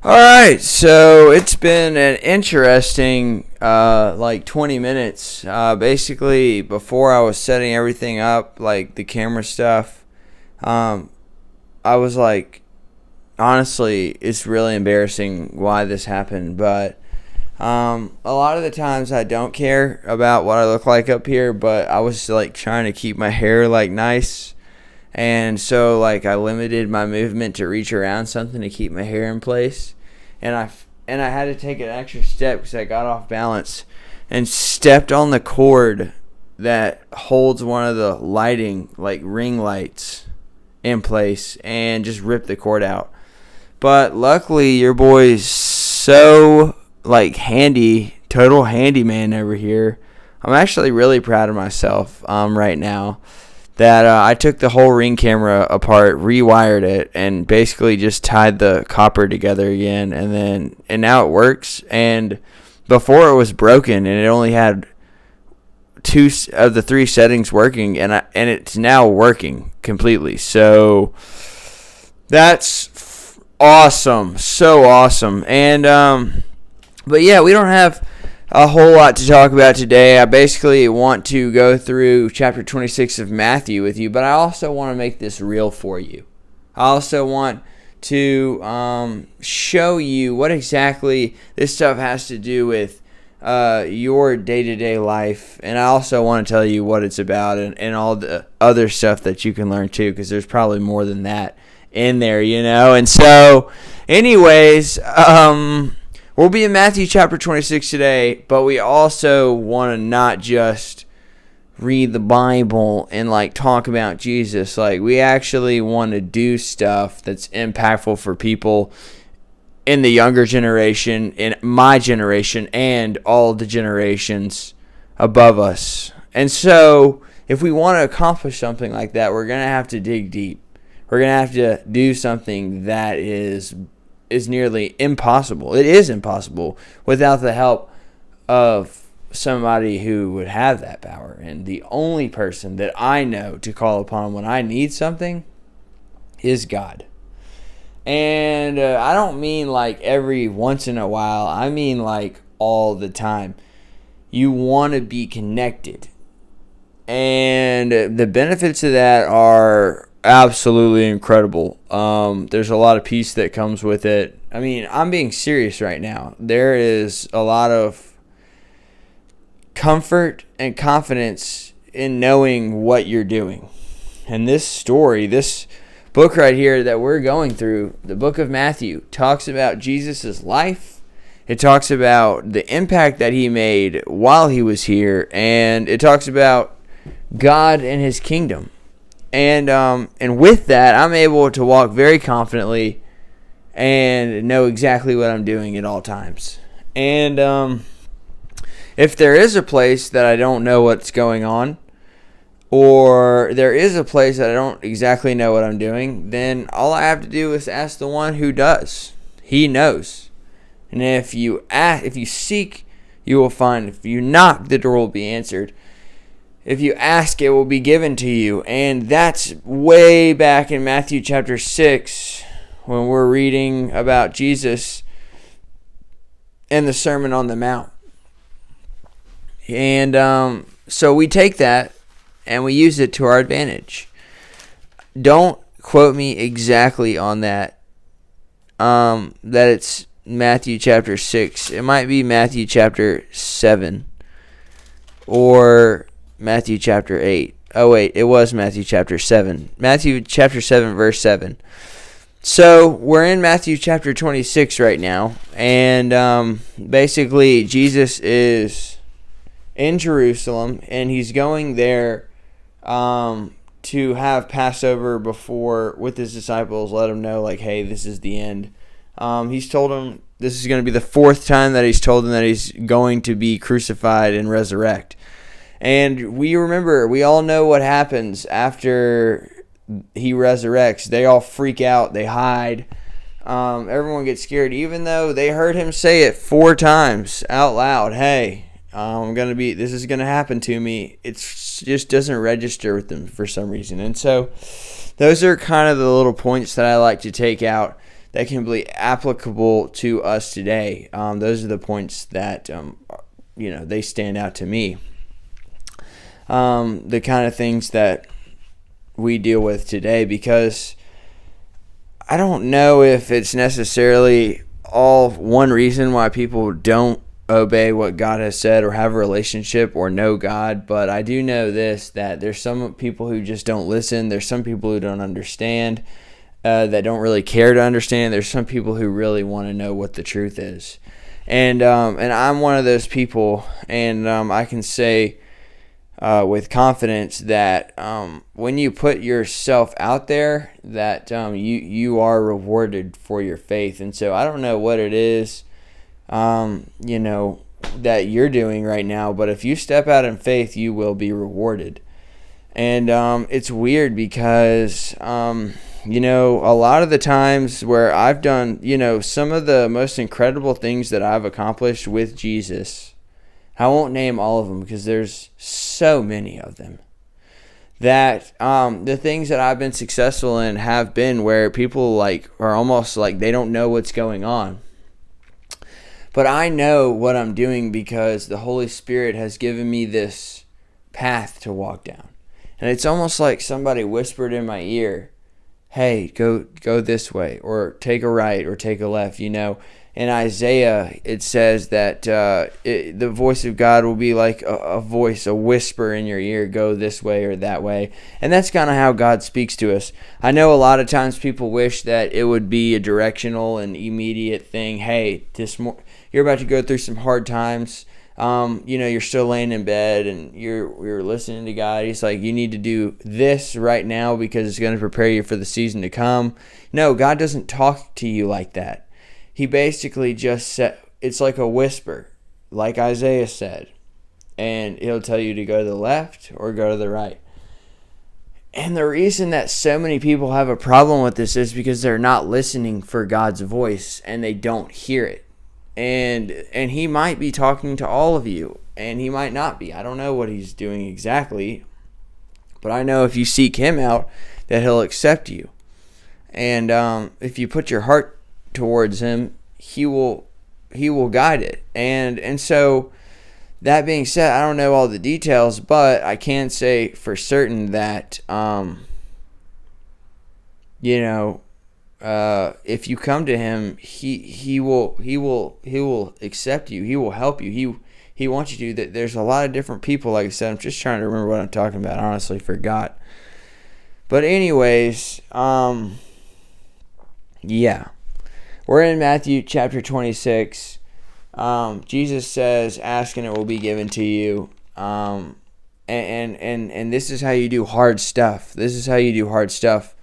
All right, so it's been an interesting 20 minutes. Basically, before I was setting everything up, like the camera stuff, um, I was like, honestly, it's really embarrassing why this happened. But a lot of the times I don't care about what I look like up here, but I was like trying to keep my hair like nice. And so, like, I limited my movement to reach around something to keep my hair in place, and I had to take an extra step because I got off balance and stepped on the cord that holds one of the lighting, like ring lights, in place, and just ripped the cord out. But luckily, your boy's so like handy, total handyman over here. I'm actually really proud of myself right now that I took the whole Ring camera apart, rewired it, and basically just tied the copper together again, and now it works. And before it was broken, and it only had two of the three settings working, and it's now working completely. So that's awesome, so awesome. And but yeah, we don't have a whole lot to talk about today. I basically want to go through chapter 26 of Matthew with you, but I also want to make this real for you. I also want to show you what exactly this stuff has to do with your day-to-day life, and I also want to tell you what it's about and all the other stuff that you can learn too, because there's probably more than that in there, you know. And so anyways, we'll be in Matthew chapter 26 today, but we also want to not just read the Bible and like talk about Jesus. Like, we actually want to do stuff that's impactful for people in the younger generation, in my generation, and all the generations above us. And so if we want to accomplish something like that, we're going to have to dig deep. We're going to have to do something that is nearly impossible. It is impossible without the help of somebody who would have that power. And the only person that I know to call upon when I need something is God. And I don't mean like every once in a while. I mean like all the time. You want to be connected. And the benefits of that are absolutely incredible. There's a lot of peace that comes with it. I mean, I'm being serious right now. There is a lot of comfort and confidence in knowing what you're doing. And this story, this book right here that we're going through, the book of Matthew, talks about Jesus' life. It talks about the impact that he made while he was here, and it talks about God and his kingdom. And with that, I'm able to walk very confidently and know exactly what I'm doing at all times. And if there is a place that I don't know what's going on, or there is a place that I don't exactly know what I'm doing, then all I have to do is ask the one who does. He knows. And if you seek, you will find. If you knock, the door will be answered. If you ask, it will be given to you. And that's way back in Matthew chapter 6 when we're reading about Jesus and the Sermon on the Mount. And so we take that and we use it to our advantage. Don't quote me exactly on that, that it's Matthew chapter 6. It might be Matthew chapter 7 or Matthew chapter 8. Oh, wait, it was Matthew chapter 7. Matthew chapter 7, verse 7. So, we're in Matthew chapter 26 right now. And basically, Jesus is in Jerusalem, and he's going there to have Passover before with his disciples, let them know, like, hey, this is the end. He's told them this is going to be the fourth time that he's told them that he's going to be crucified and resurrect. And we all know what happens after he resurrects. They all freak out. They hide. Everyone gets scared, even though they heard him say it 4 times out loud. Hey, this is going to happen to me. It just doesn't register with them for some reason. And so those are kind of the little points that I like to take out that can be applicable to us today. Those are the points that they stand out to me. The kind of things that we deal with today, because I don't know if it's necessarily all one reason why people don't obey what God has said or have a relationship or know God, but I do know this, that there's some people who just don't listen. There's some people who don't understand, that don't really care to understand. There's some people who really want to know what the truth is. And I'm one of those people, and I can say with confidence that when you put yourself out there, that you are rewarded for your faith. And so I don't know what it is that you're doing right now, but if you step out in faith, you will be rewarded. And it's weird because a lot of the times where I've done some of the most incredible things that I've accomplished with Jesus, I won't name all of them because there's so many of them, that the things that I've been successful in have been where people are almost like they don't know what's going on. But I know what I'm doing because the Holy Spirit has given me this path to walk down. And it's almost like somebody whispered in my ear, hey, go this way, or take a right, or take a left. In Isaiah, it says that the voice of God will be like a voice, a whisper in your ear, go this way or that way. And that's kind of how God speaks to us. I know a lot of times people wish that it would be a directional and immediate thing. Hey, you're about to go through some hard times. You're still laying in bed and you're listening to God. He's like, you need to do this right now because it's going to prepare you for the season to come. No, God doesn't talk to you like that. He basically just said, it's like a whisper, like Isaiah said, and he'll tell you to go to the left or go to the right. And the reason that so many people have a problem with this is because they're not listening for God's voice and they don't hear it. And he might be talking to all of you, and he might not be. I don't know what he's doing exactly, but I know if you seek him out, that he'll accept you. And if you put your heart towards him, he will guide it. And so, that being said, I don't know all the details, but I can say for certain that if you come to him, he will accept you. He will help you. He wants you to. There's a lot of different people. Like I said, I'm just trying to remember what I'm talking about. I honestly forgot. But anyways, we're in Matthew chapter 26. Jesus says, "Ask and it will be given to you." And this is how you do hard stuff. This is how you do hard stuff.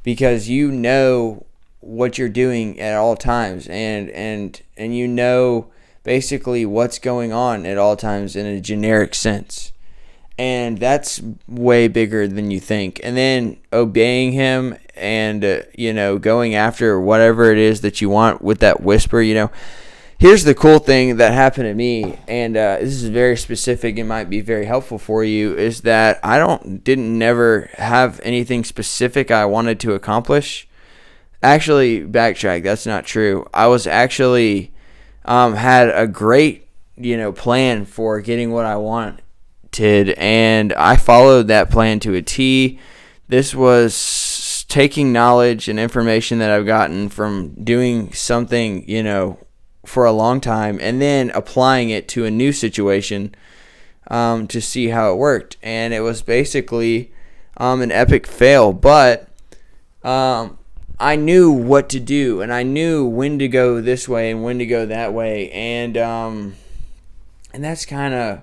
Because you know what you're doing at all times, and you know basically what's going on at all times in a generic sense. And that's way bigger than you think. And then obeying him and going after whatever it is that you want with that whisper. Here's the cool thing that happened to me, and this is very specific. It might be very helpful for you. Is that I didn't never have anything specific I wanted to accomplish. Actually, backtrack. That's not true. I was actually had a great plan for getting what I wanted, and I followed that plan to a T. This was taking knowledge and information that I've gotten from doing something for a long time, and then applying it to a new situation to see how it worked. And it was basically an epic fail, but I knew what to do, and I knew when to go this way and when to go that way, and that's kind of.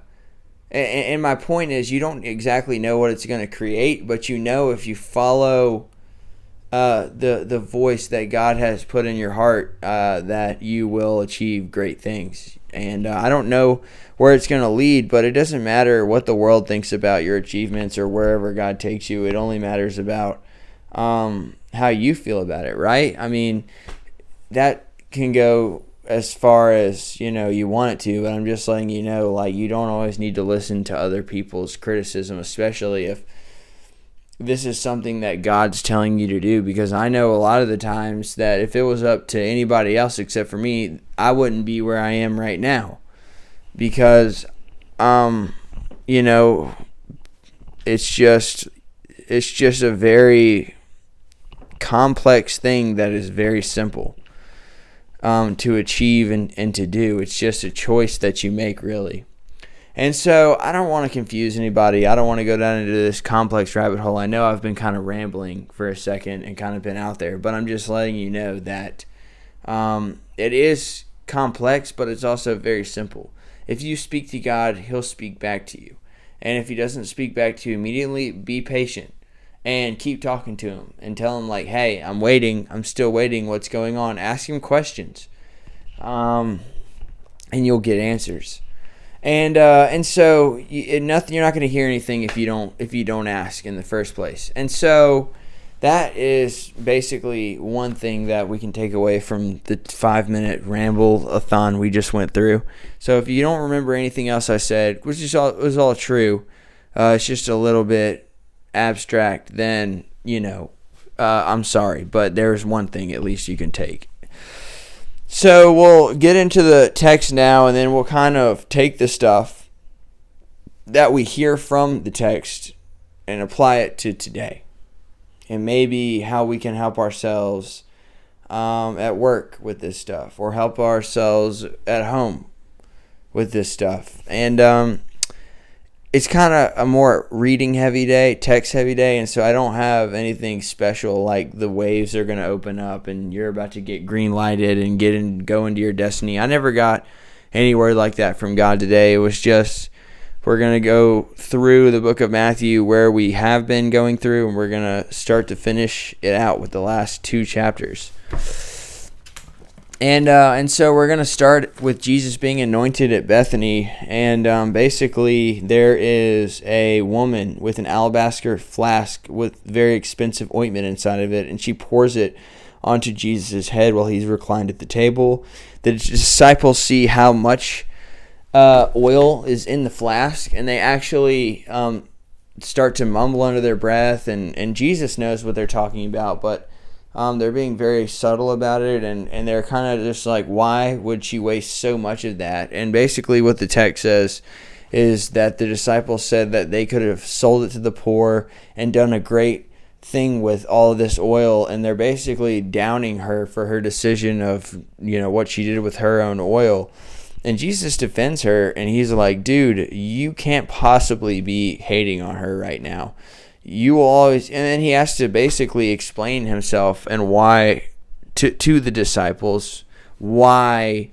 And my point is, you don't exactly know what it's going to create, but if you follow the voice that God has put in your heart, that you will achieve great things. And I don't know where it's going to lead, but it doesn't matter what the world thinks about your achievements or wherever God takes you. It only matters about how you feel about it, right? I mean, that can go as far as you want it to, but I'm just letting you know, you don't always need to listen to other people's criticism, especially this is something that God's telling you to do, because I know a lot of the times that if it was up to anybody else except for me, I wouldn't be where I am right now, because you know, it's just a very complex thing that is very simple to achieve and to do. It's just a choice that you make, really. And so I don't want to confuse anybody. I don't want to go down into this complex rabbit hole. I know I've been kind of rambling for a second and kind of been out there, but I'm just letting you know that it is complex, but it's also very simple. If you speak to God, He'll speak back to you. And if He doesn't speak back to you immediately, be patient and keep talking to Him and tell Him, like, hey, I'm waiting. I'm still waiting. What's going on? Ask Him questions, and you'll get answers. And so you're not going to hear anything if you don't ask in the first place. And so that is basically one thing that we can take away from the 5-minute ramble-a-thon we just went through. So if you don't remember anything else I said, which was all true, it's just a little bit abstract, then I'm sorry, but there's one thing at least you can take. So we'll get into the text now, and then we'll kind of take the stuff that we hear from the text and apply it to today, and maybe how we can help ourselves at work with this stuff, or help ourselves at home with this stuff. And it's kind of a more reading heavy day, text heavy day, and so I don't have anything special like the waves are going to open up and you're about to get green lighted and go into your destiny. I never got any word like that from God today. It was just, we're going to go through the book of Matthew where we have been going through, and we're going to start to finish it out with the last 2 chapters. And so we're going to start with Jesus being anointed at Bethany. And basically there is a woman with an alabaster flask with very expensive ointment inside of it, and she pours it onto Jesus' head while he's reclined at the table. The disciples see how much oil is in the flask, and they actually start to mumble under their breath, and Jesus knows what they're talking about, but they're being very subtle about it, and they're kind of just like, why would she waste so much of that? And basically what the text says is that the disciples said that they could have sold it to the poor and done a great thing with all of this oil, and they're basically downing her for her decision of, what she did with her own oil. And Jesus defends her, and he's like, dude, you can't possibly be hating on her right now. You will always, and then he has to basically explain himself and why to the disciples, why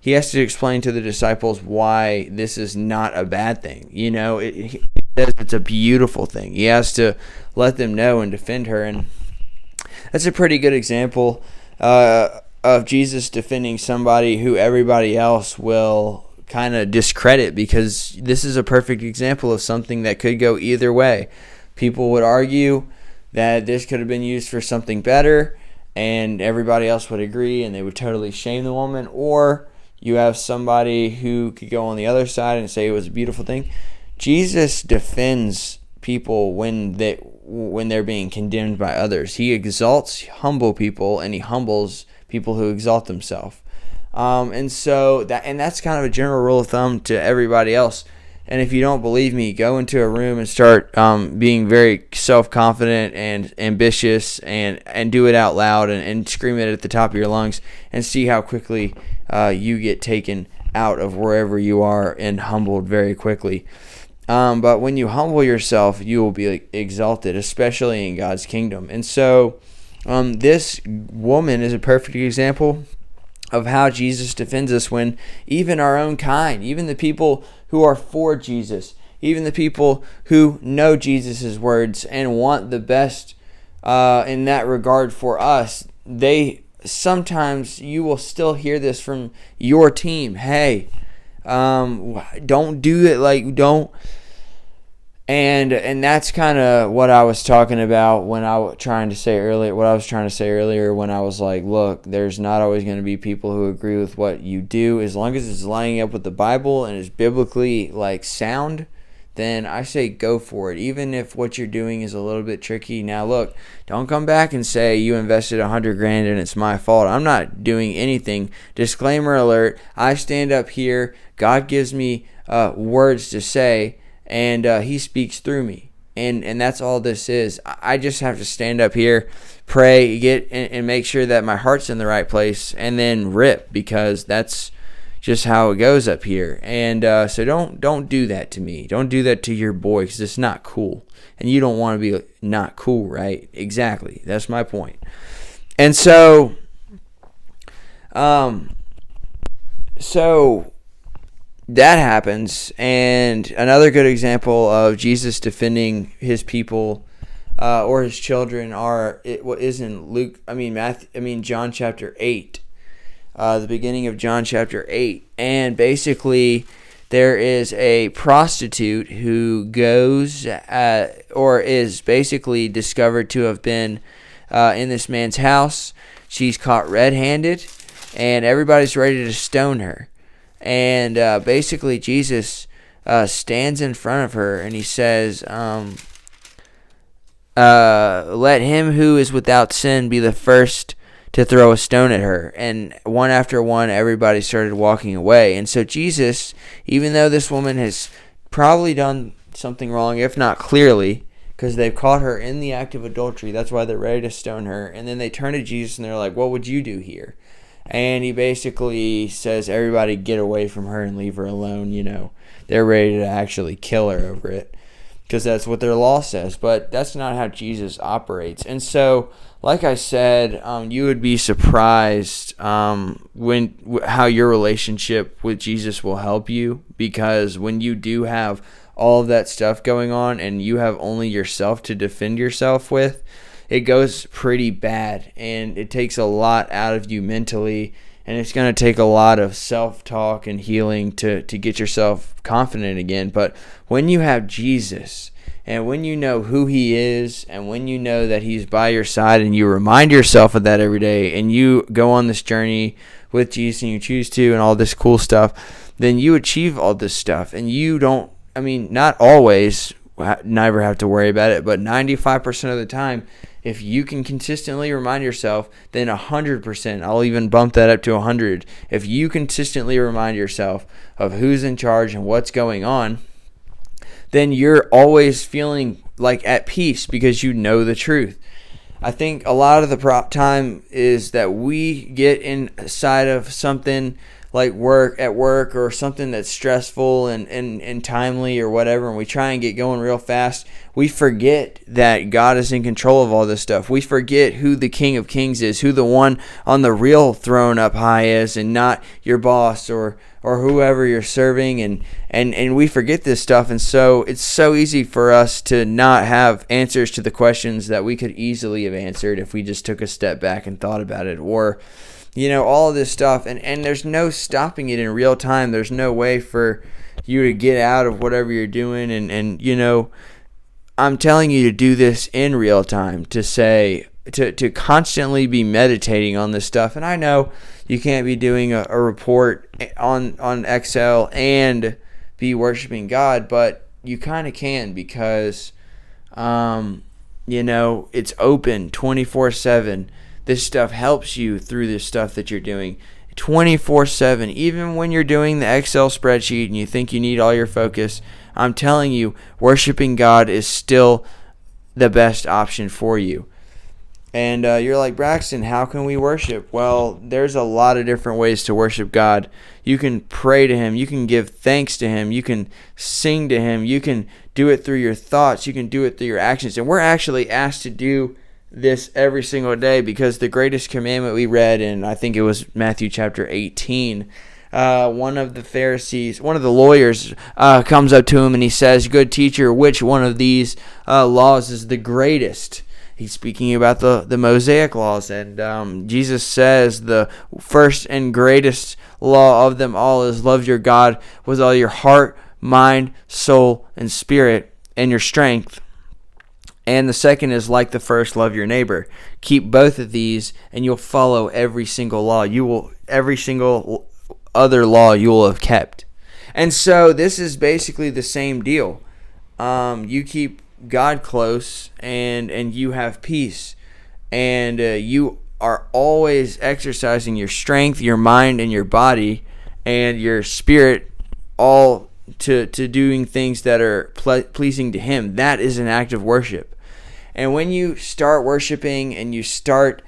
he has to explain to the disciples why this is not a bad thing. He says it's a beautiful thing. He has to let them know and defend her, and that's a pretty good example of Jesus defending somebody who everybody else will kind of discredit, because this is a perfect example of something that could go either way. People would argue that this could have been used for something better, and everybody else would agree, and they would totally shame the woman. Or you have somebody who could go on the other side and say it was a beautiful thing. Jesus defends people when they're being condemned by others. He exalts humble people, and he humbles people who exalt themselves. And that's kind of a general rule of thumb to everybody else. And if you don't believe me, go into a room and start being very self-confident and ambitious, and do it out loud and scream it at the top of your lungs, and see how quickly you get taken out of wherever you are and humbled very quickly. But when you humble yourself, you will be exalted, especially in God's kingdom. And so this woman is a perfect example of how Jesus defends us when even our own kind, even the people who are for Jesus, even the people who know Jesus' words and want the best in that regard for us, sometimes you will still hear this from your team. Hey, don't do it, don't. And that's kind of what I was talking about when I was trying to say earlier when I was like, look, there's not always going to be people who agree with what you do. As long as it's lining up with the Bible and is biblically sound, then I say go for it, even if what you're doing is a little bit tricky. Now, look, don't come back and say you invested $100,000 and it's my fault. I'm not doing anything. Disclaimer alert: I stand up here. God gives me words to say, and He speaks through me. And that's all this is. I just have to stand up here, pray, and make sure that my heart's in the right place, and then rip, because that's just how it goes up here. And so don't do that to me. Don't do that to your boy, because it's not cool. And you don't want to be not cool, right? Exactly. That's my point. And so that happens. And another good example of Jesus defending his people or his children is in John chapter 8. The beginning of John chapter 8. And basically, there is a prostitute who goes or is basically discovered to have been in this man's house. She's caught red-handed, and everybody's ready to stone her. And basically, Jesus stands in front of her, and he says, let him who is without sin be the first to throw a stone at her. And one after one, everybody started walking away. And so Jesus, even though this woman has probably done something wrong, if not clearly, because they've caught her in the act of adultery, that's why they're ready to stone her. And then they turn to Jesus and they're like, what would you do here? And he basically says, everybody get away from her and leave her alone. They're ready to actually kill her over it, because that's what their law says. But that's not how Jesus operates. And so, like I said, you would be surprised how your relationship with Jesus will help you, because when you do have all of that stuff going on and you have only yourself to defend yourself with, it goes pretty bad, and it takes a lot out of you mentally, and it's going to take a lot of self-talk and healing to get yourself confident again. But when you have Jesus, and when you know who he is, and when you know that he's by your side, and you remind yourself of that every day, and you go on this journey with Jesus, and you choose to, and all this cool stuff, then you achieve all this stuff. And you don't, not always, never have to worry about it, but 95% of the time, if you can consistently remind yourself, then 100%, I'll even bump that up to 100. If you consistently remind yourself of who's in charge and what's going on, then you're always feeling like at peace, because you know the truth. I think a lot of the time is that we get inside of something like work or something that's stressful and timely or whatever, and we try and get going real fast. We forget that God is in control of all this stuff. We forget who the King of Kings is, who the one on the real throne up high is, and not your boss or whoever you're serving, and we forget this stuff. And so it's so easy for us to not have answers to the questions that we could easily have answered if we just took a step back and thought about it, or all of this stuff, and there's no stopping it in real time. There's no way for you to get out of whatever you're doing, and I'm telling you to do this in real time, to constantly be meditating on this stuff. And I know you can't be doing a report on Excel and be worshiping God, but you kind of can, because it's open 24/7. This stuff helps you through this stuff that you're doing 24/7. Even when you're doing the Excel spreadsheet and you think you need all your focus, I'm telling you, worshiping God is still the best option for you. And you're like, Braxton, how can we worship? Well, there's a lot of different ways to worship God. You can pray to him. You can give thanks to him. You can sing to him. You can do it through your thoughts. You can do it through your actions. And we're actually asked to do this every single day, because the greatest commandment we read, and I think it was Matthew chapter 18, one of the lawyers comes up to him and he says, good teacher, which one of these laws is the greatest? He's speaking about the Mosaic laws, and Jesus says the first and greatest law of them all is love your God with all your heart, mind, soul, and spirit, and your strength. And the second is like the first, love your neighbor. Keep both of these, and you'll follow every single law. Every single other law you will have kept. And so this is basically the same deal. you keep God close, and you have peace, and you are always exercising your strength, your mind, and your body, and your spirit, all to doing things that are pleasing to Him. That is an act of worship. And when you start worshiping and you start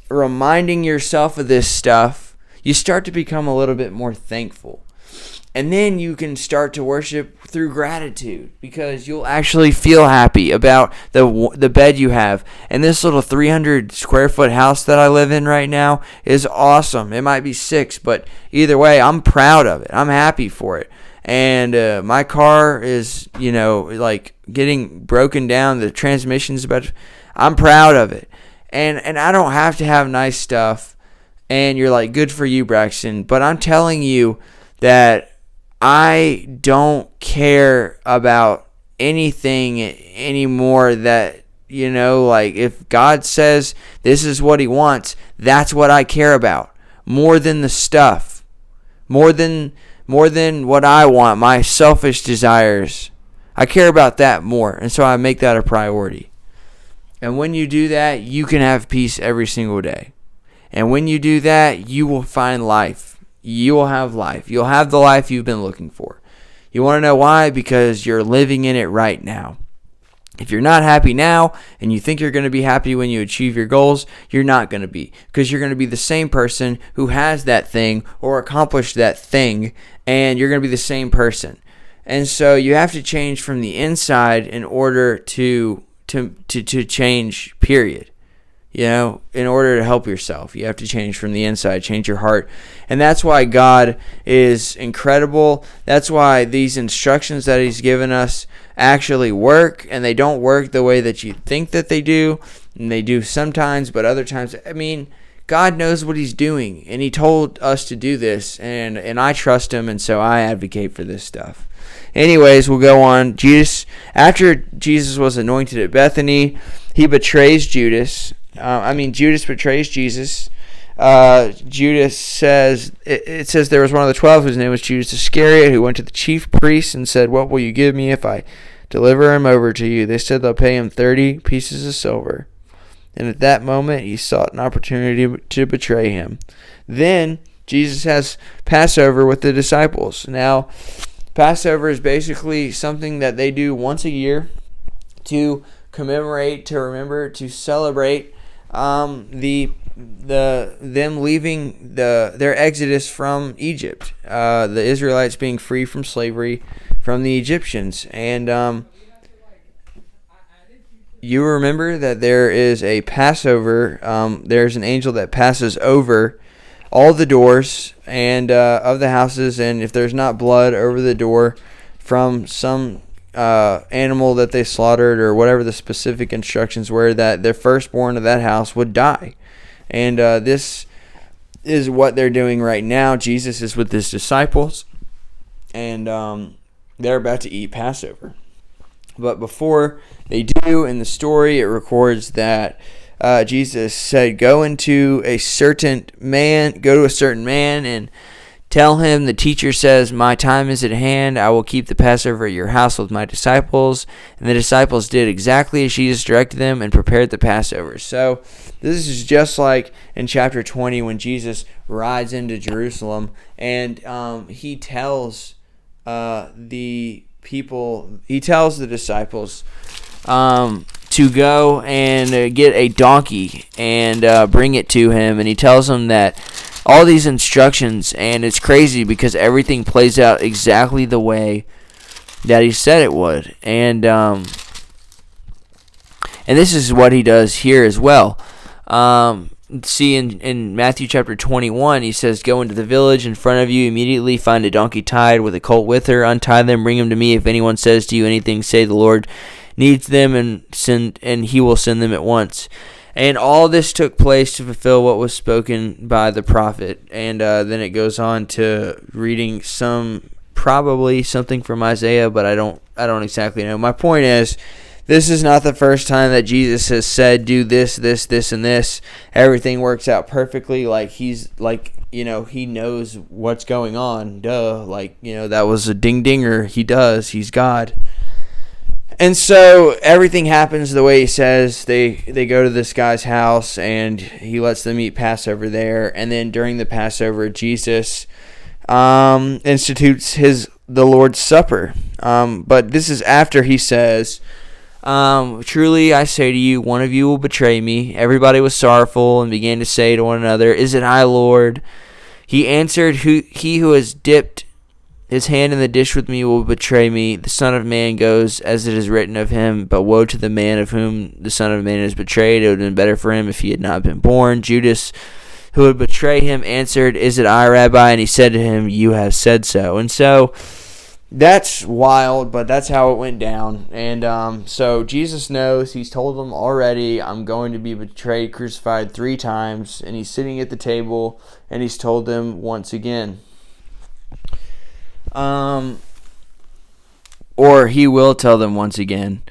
reminding yourself of this stuff, you start to become a little bit more thankful. And then you can start to worship through gratitude, because you'll actually feel happy about the bed you have. And this little 300 square foot house that I live in right now is awesome. It might be 6, but either way, I'm proud of it. I'm happy for it. And my car is, like getting broken down. The transmission's I'm proud of it. And I don't have to have nice stuff. And you're like, good for you, Braxton. But I'm telling you that I don't care about anything anymore. That, like, if God says this is what He wants, that's what I care about. More than the stuff. More than what I want, my selfish desires. I care about that more. And so I make that a priority. And when you do that, you can have peace every single day. And when you do that, you will find life. You will have life. You'll have the life you've been looking for. You want to know why? Because you're living in it right now. If you're not happy now and you think you're going to be happy when you achieve your goals, you're not going to be. Because you're going to be the same person who has that thing or accomplished that thing, and you're going to be the same person. And so you have to change from the inside in order to change, period. In order to help yourself, you have to change from the inside, change your heart. And that's why God is incredible. That's why these instructions that He's given us actually work, and they don't work the way that you think that they do. And they do sometimes, but other times, God knows what He's doing, and He told us to do this, and I trust Him, and so I advocate for this stuff. Anyways, we'll go on. After Jesus was anointed at Bethany, He betrays Judas. Judas betrays Jesus. Judas says, it says there was one of the 12 whose name was Judas Iscariot, who went to the chief priests and said, "What will you give me if I deliver him over to you?" They said they'll pay him 30 pieces of silver. And at that moment, he sought an opportunity to betray him. Then Jesus has Passover with the disciples. Now, Passover is basically something that they do once a year to commemorate, to remember, to celebrate them leaving their exodus from Egypt, the Israelites being free from slavery from the Egyptians. And you remember that there is a Passover. There's an angel that passes over all the doors and of the houses, and if there's not blood over the door from some animal that they slaughtered or whatever the specific instructions were, that their firstborn of that house would die. And this is what they're doing right now. Jesus is with His disciples, and they're about to eat Passover. But before they do, in the story, it records that Jesus said, go to a certain man and tell him, the teacher says, my time is at hand. I will keep the Passover at your house with my disciples. And the disciples did exactly as Jesus directed them and prepared the Passover. So this is just like in chapter 20 when Jesus rides into Jerusalem, and he tells the disciples to go and get a donkey and bring it to him. And he tells them that all these instructions, and it's crazy because everything plays out exactly the way that he said it would. And this is what he does here as well. See, in Matthew chapter 21, he says, go into the village in front of you, immediately find a donkey tied with a colt with her, untie them, bring them to me. If anyone says to you anything, say the Lord needs them, and he will send them at once. And all this took place to fulfill what was spoken by the prophet. And then it goes on to reading probably something from Isaiah, but I don't exactly know. My point is, this is not the first time that Jesus has said, do this, this, this, and this. Everything works out perfectly. He knows what's going on. Duh. That was a ding-dinger. He does. He's God. And so everything happens the way he says. They go to this guy's house, and he lets them eat Passover there. And then during the Passover, Jesus institutes the Lord's Supper. But this is after he says, truly I say to you, one of you will betray me. Everybody was sorrowful and began to say to one another, is it I, Lord? He answered, he who has dipped his hand in the dish with me will betray me. The Son of Man goes as it is written of him, but woe to the man of whom the Son of Man is betrayed. It would have been better for him if he had not been born. Judas, who would betray him, answered, is it I, Rabbi? And he said to him, you have said so. And so that's wild, but that's how it went down. And so Jesus knows. He's told them already, I'm going to be betrayed, crucified 3 times. And he's sitting at the table, and he's told them once again. Or he will tell them once again.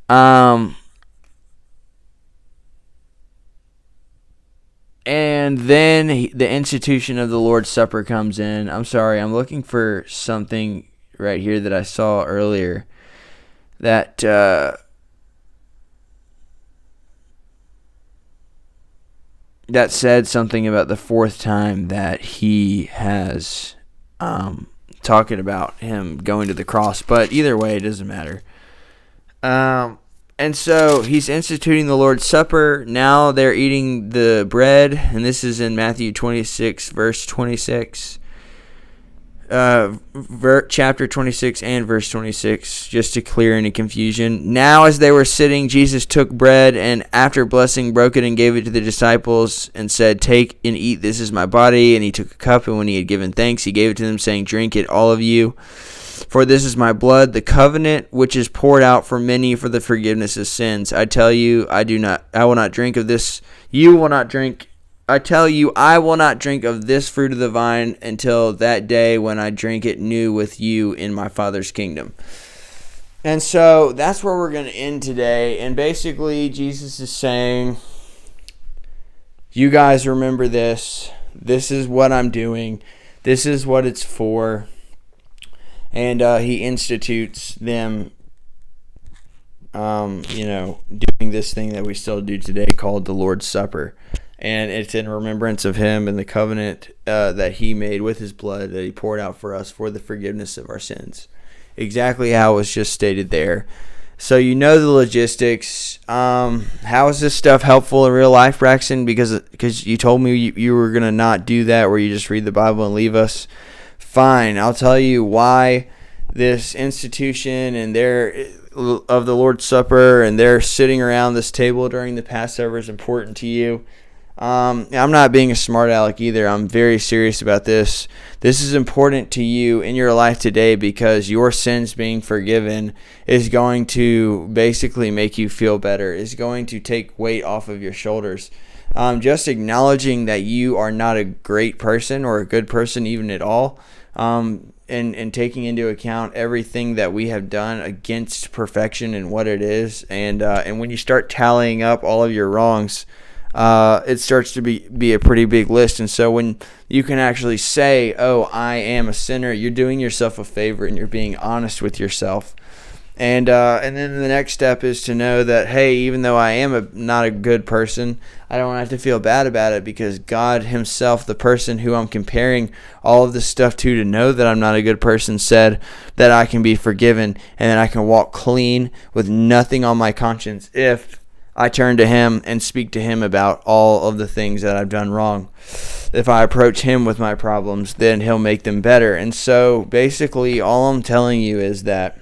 And then the institution of the Lord's Supper comes in. I'm sorry, I'm looking for something right here that I saw earlier that that said something about the 4th time that he has talking about him going to the cross. But either way, it doesn't matter. And so he's instituting the Lord's Supper. Now they're eating the bread, and this is in Matthew 26, verse 26. Chapter 26 and verse 26, just to clear any confusion. Now as they were sitting, Jesus took bread, and after blessing, broke it and gave it to the disciples, and said, take and eat, this is my body. And he took a cup, and when he had given thanks, he gave it to them, saying, drink it, all of you. For this is my blood, the covenant, which is poured out for many for the forgiveness of sins. I tell you, I will not drink of this. You will not drink. I tell you, I will not drink of this fruit of the vine until that day when I drink it new with you in my Father's kingdom. And so that's where we're going to end today. And basically, Jesus is saying, you guys remember this. This is what I'm doing. This is what it's for. And he institutes them, doing this thing that we still do today called the Lord's Supper. And it's in remembrance of him and the covenant that he made with his blood that he poured out for us for the forgiveness of our sins. Exactly how it was just stated there. So you know the logistics. How is this stuff helpful in real life, Braxton? Because you told me you were going to not do that where you just read the Bible and leave us. Fine, I'll tell you why this institution and of the Lord's Supper and they're sitting around this table during the Passover is important to you. I'm not being a smart aleck either. I'm very serious about this. This is important to you in your life today because your sins being forgiven is going to basically make you feel better. Is going to take weight off of your shoulders. Just acknowledging that you are not a great person or a good person even at all. And taking into account everything that we have done against perfection and what it is. And when you start tallying up all of your wrongs, it starts to be a pretty big list. And so when you can actually say, oh, I am a sinner, you're doing yourself a favor and you're being honest with yourself. And then the next step is to know that, hey, even though I am not a good person, I don't have to feel bad about it because God himself, the person who I'm comparing all of this stuff to know that I'm not a good person, said that I can be forgiven and that I can walk clean with nothing on my conscience if I turn to him and speak to him about all of the things that I've done wrong. If I approach him with my problems, then he'll make them better. And so basically all I'm telling you is that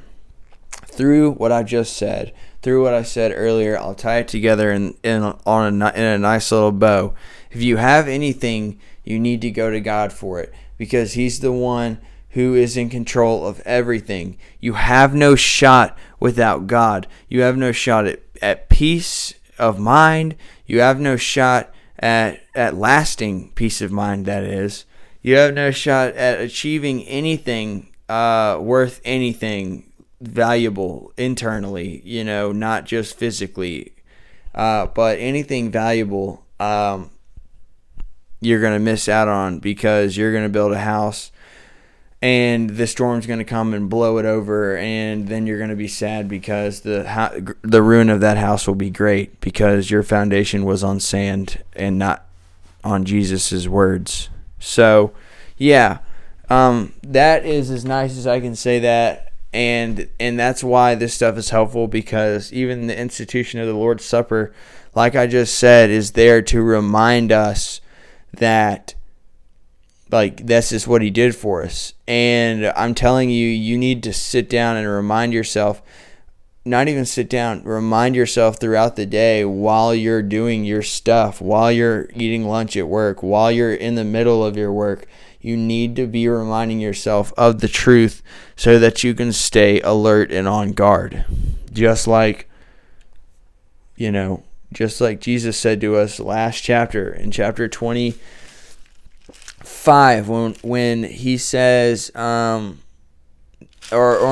through what I just said, through what I said earlier, I'll tie it together in a nice little bow. If you have anything, you need to go to God for it because he's the one who is in control of everything. You have no shot without God. You have no shot at peace of mind. You have no shot at lasting peace of mind, that is. You have no shot at achieving anything worth anything valuable internally, not just physically, but anything valuable you're going to miss out on because you're going to build a house and the storm's going to come and blow it over, and then you're going to be sad because the ruin of that house will be great because your foundation was on sand and not on Jesus's words. So, yeah, that is as nice as I can say that, and that's why this stuff is helpful, because even the institution of the Lord's Supper, like I just said, is there to remind us that, like, this is what he did for us. And I'm telling you, you need to sit down and remind yourself, not even sit down, remind yourself throughout the day while you're doing your stuff, while you're eating lunch at work, while you're in the middle of your work. You need to be reminding yourself of the truth so that you can stay alert and on guard. Just like Jesus said to us last chapter, in chapter 25, when he says, or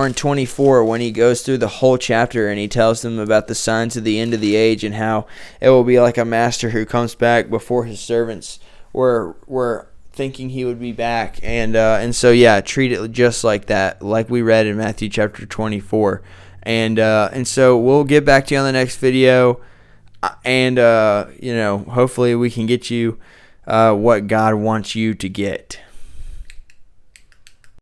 in 24, when he goes through the whole chapter and he tells them about the signs of the end of the age and how it will be like a master who comes back before his servants were thinking he would be back. And so, yeah, treat it just like that, like we read in Matthew chapter 24. And so we'll get back to you on the next video. And, hopefully we can get you what God wants you to get.